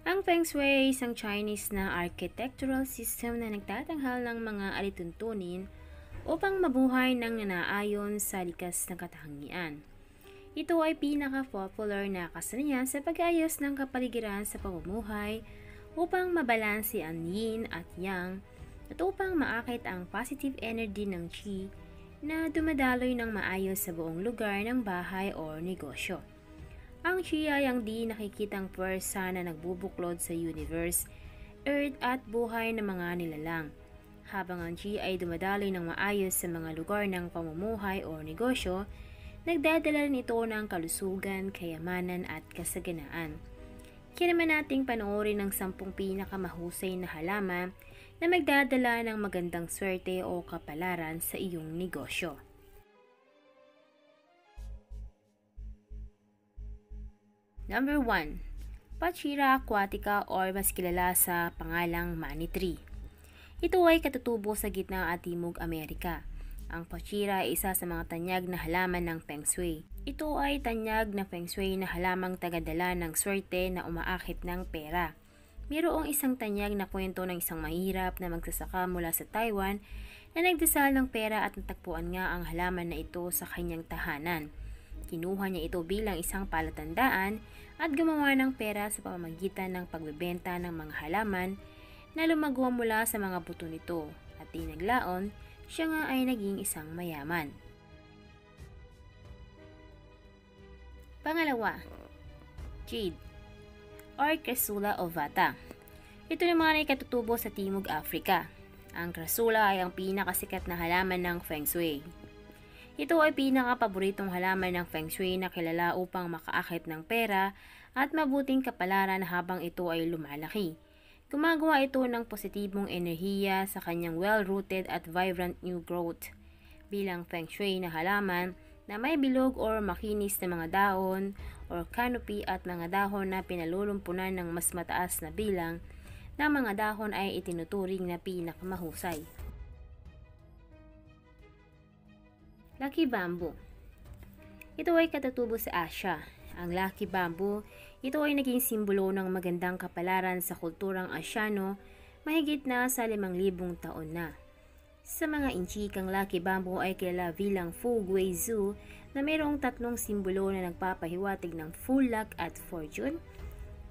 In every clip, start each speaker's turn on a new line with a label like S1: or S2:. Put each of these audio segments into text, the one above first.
S1: Ang Feng Shui ay isang Chinese na architectural system na nagtatanghal ng mga alituntunin upang mabuhay ng nanaayon sa likas na katangian. Ito ay pinaka-popular na kasanayan sa pag-ayos ng kapaligiran sa pamumuhay upang mabalanse ang yin at yang at upang maakit ang positive energy ng qi na dumadaloy ng maayos sa buong lugar ng bahay o negosyo. Ang qi ay ang di nakikitang puwersa na nagbubuklod sa universe, earth at buhay ng mga nilalang. Habang ang qi ay dumadaloy ng maayos sa mga lugar ng pamumuhay o negosyo, nagdadala nito ng kalusugan, kayamanan at kasaganaan. Kaya naman nating panoorin ang 10 pinakamahusay na halaman na magdadala ng magandang swerte o kapalaran sa iyong negosyo. Number 1. Pachira aquatica or mas kilala sa pangalang money tree. Ito ay katutubo sa gitna at timog Amerika. Ang Pachira ay isa sa mga tanyag na halaman ng Feng Shui. Ito ay tanyag na Feng Shui na halamang tagadala ng swerte na umaakit ng pera. Mayroong isang tanyag na kwento ng isang mahirap na magsasaka mula sa Taiwan na nagdasal ng pera at natagpuan nga ang halaman na ito sa kanyang tahanan. Kinuha niya ito bilang isang palatandaan at gumawa ng pera sa pamamagitan ng pagbebenta ng mga halaman na lumagawa mula sa mga buto nito at tinaglaon, siya nga ay naging isang mayaman. Pangalawa, jade or Crassula ovata. Ito naman ay katutubo sa Timog Africa. Ang Crassula ay ang pinakasikat na halaman ng Feng Shui. Ito ay pinaka-paboritong halaman ng Feng Shui na kilala upang makaakit ng pera at mabuting kapalaran habang ito ay lumalaki. Gumagawa ito ng positibong enerhiya sa kanyang well-rooted at vibrant new growth. Bilang Feng Shui na halaman na may bilog or makinis na mga dahon or canopy at mga dahon na pinalulumpunan ng mas mataas na bilang na mga dahon ay itinuturing na pinakamahusay. Lucky Bamboo. Ito ay katutubo sa Asia. Ang Lucky Bamboo, ito ay naging simbolo ng magandang kapalaran sa kulturang Asyano mahigit na sa 5,000 taon na. Sa mga inchikang Lucky Bamboo ay kilala bilang Fu Gui Zhu na mayroong 3 simbolo na nagpapahiwatig ng full luck at fortune,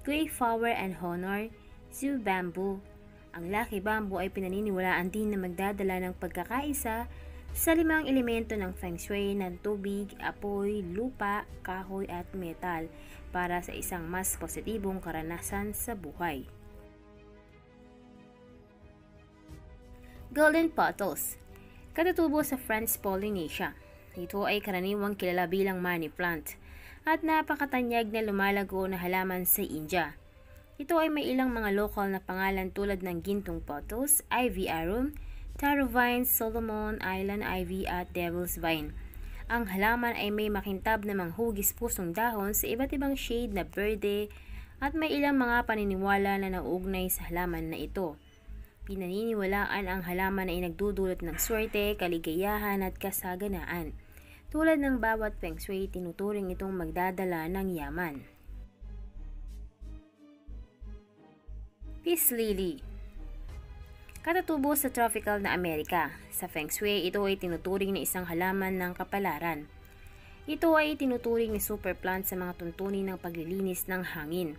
S1: Gui Power and Honor, Zhu Bamboo. Ang Lucky Bamboo ay pinaniniwalaan din na magdadala ng pagkakaisa sa 5 elemento ng Feng Shui ng tubig, apoy, lupa, kahoy at metal para sa isang mas positibong karanasan sa buhay. Golden Petals. Katutubo sa French Polynesia. Ito ay karaniwang kilala bilang money plant at napakatanyag na lumalago na halaman sa India. Ito ay may ilang mga lokal na pangalan tulad ng gintong petals, ivy arum, taro vine, Solomon Island ivy at devil's vine. Ang halaman ay may makintab na manghugis pusong dahon sa iba't ibang shade na berde at may ilang mga paniniwala na nauugnay sa halaman na ito. Pinaniniwalaan ang halaman ay nagdudulot ng swerte, kaligayahan at kasaganaan. Tulad ng bawat Feng Shui, tinuturing itong magdadala ng yaman. Peace Lily. Katutubo sa tropical na Amerika. Sa Feng Shui, ito ay tinuturing na isang halaman ng kapalaran. Ito ay tinuturing na super plant sa mga tuntunin ng paglilinis ng hangin.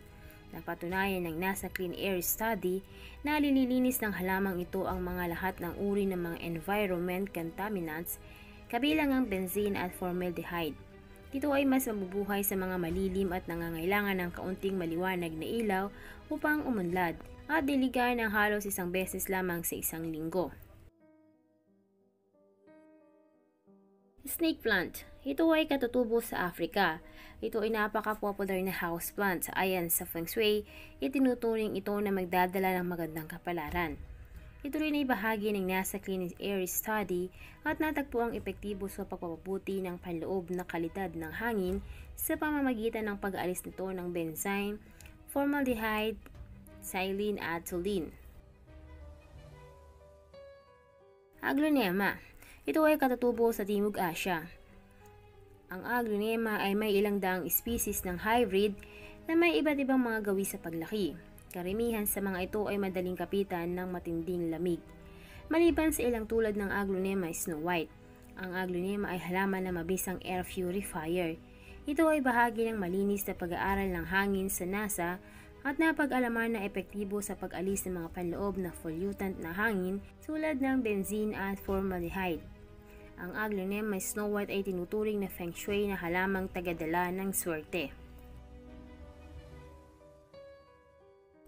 S1: Napatunayan ng NASA Clean Air Study na nililinis ng halamang ito ang mga lahat ng uri ng mga environment contaminants, kabilang ang benzene at formaldehyde. Ito ay mas mabubuhay sa mga malilim at nangangailangan ng kaunting maliwanag na ilaw upang umunlad at diligan ng halos 1 beses lamang sa 1 linggo. Snake plant. Ito ay katutubo sa Africa. Ito ay napaka-popular na houseplant. Ayon sa Feng Shui, itinuturing ito na magdadala ng magandang kapalaran. Ito rin ay bahagi ng NASA Clean Air Study at natagpo ang epektibo sa pagpapabuti ng panloob na kalidad ng hangin sa pamamagitan ng pag-aalis nito ng benzene, formaldehyde, xylene at toluene. Aglonema. Ito ay katutubo sa Timog Asya. Ang aglonema ay may ilang daang species ng hybrid na may iba't ibang mga gawi sa paglaki. Karamihan sa mga ito ay madaling kapitan ng matinding lamig. Maliban sa ilang tulad ng Aglonema Snow White, ang Aglonema ay halaman na mabisang air purifier. Ito ay bahagi ng malinis na pag-aaral ng hangin sa NASA at napag-alaman na epektibo sa pag-alis ng mga panloob na pollutant na hangin tulad ng benzene at formaldehyde. Ang Aglonema Snow White ay tinuturing na feng shui na halamang tagadala ng swerte.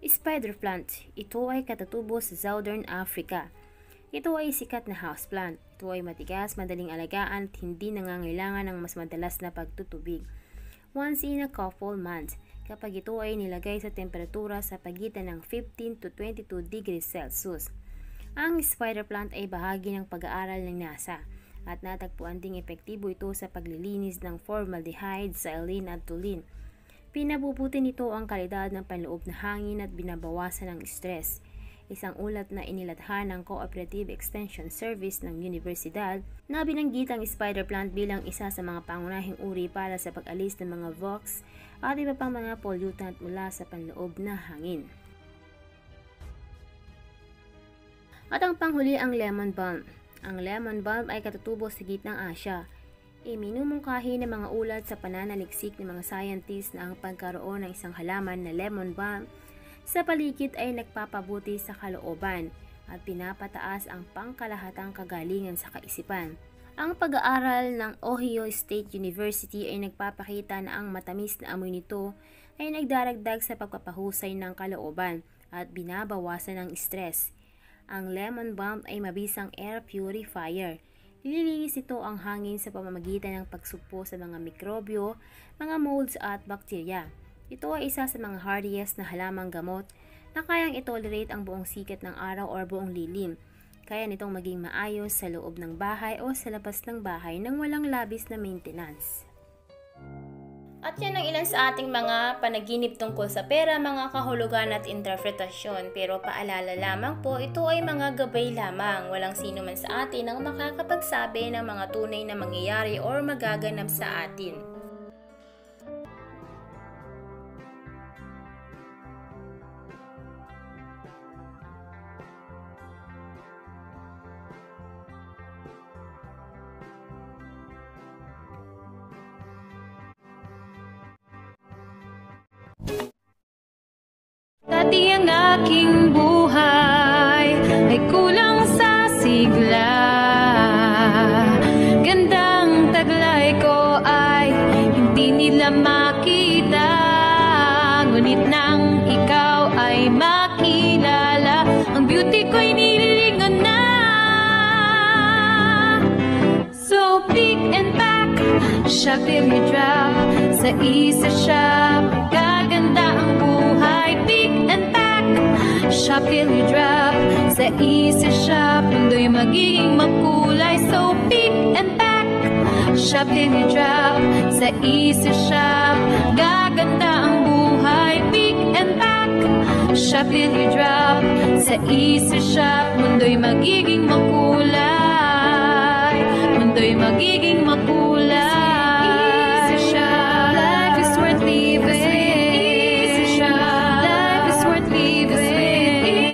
S1: Spider plant. Ito ay katatubo sa Southern Africa. Ito ay sikat na houseplant. Ito ay matigas, madaling alagaan at hindi nangangailangan ng mas madalas na pagtutubig. Once in a couple months, kapag ito ay nilagay sa temperatura sa pagitan ng 15 to 22 degrees Celsius. Ang spider plant ay bahagi ng pag-aaral ng NASA at natagpuan ding epektibo ito sa paglilinis ng formaldehyde, xylene at toluene. Pinabubuti nito ang kalidad ng panloob na hangin at binabawasan ang stress. Isang ulat na inilathan ng Cooperative Extension Service ng Universidad na binanggit ang spider plant bilang isa sa mga pangunahing uri para sa pag-alis ng mga VOCs at iba pang mga pollutant mula sa panloob na hangin. At ang panghuli ang lemon balm. Ang lemon balm ay katutubo sa gitnang Asya. Iminumungkahi ng mga ulat sa pananaliksik ng mga scientists na ang pagkaroon ng isang halaman na lemon balm sa paligid ay nagpapabuti sa kalooban at pinapataas ang pangkalahatang kagalingan sa kaisipan. Ang pag-aaral ng Ohio State University ay nagpapakita na ang matamis na amoy nito ay nagdaragdag sa pagpapahusay ng kalooban at binabawasan ng stress. Ang lemon balm ay mabisang air purifier. Nililinis ito ang hangin sa pamamagitan ng pagsugpo sa mga mikrobyo, mga molds at bakterya. Ito ay isa sa mga hardiest na halamang gamot na kayang itolerate ang buong sikat ng araw o buong lilim. Kaya nitong maging maayos sa loob ng bahay o sa labas ng bahay nang walang labis na maintenance. At yan ang ilan sa ating mga panaginip tungkol sa pera, mga kahulugan at interpretasyon. Pero paalala lamang po, ito ay mga gabay lamang. Walang sino man sa atin ang makakapagsabi ng mga tunay na mangyayari o magaganap sa atin.
S2: Dati ang aking buhay ay kulang sa sigla. Gandang taglay ko ay hindi nila makita. Ngunit nang ikaw ay makilala, ang beauty ko'y nililingon na. So pick and pack, shop till you drop. Sa isa shop, gaganda ang buhay. Pick and pack, shop till you drop. Sa isa shop, mundo'y magiging makulay. So pick and pack, shop till you drop. Sa isa shop, gaganda ang buhay. Pick and pack, shop till you drop. Sa isa shop, mundo'y magiging makulay.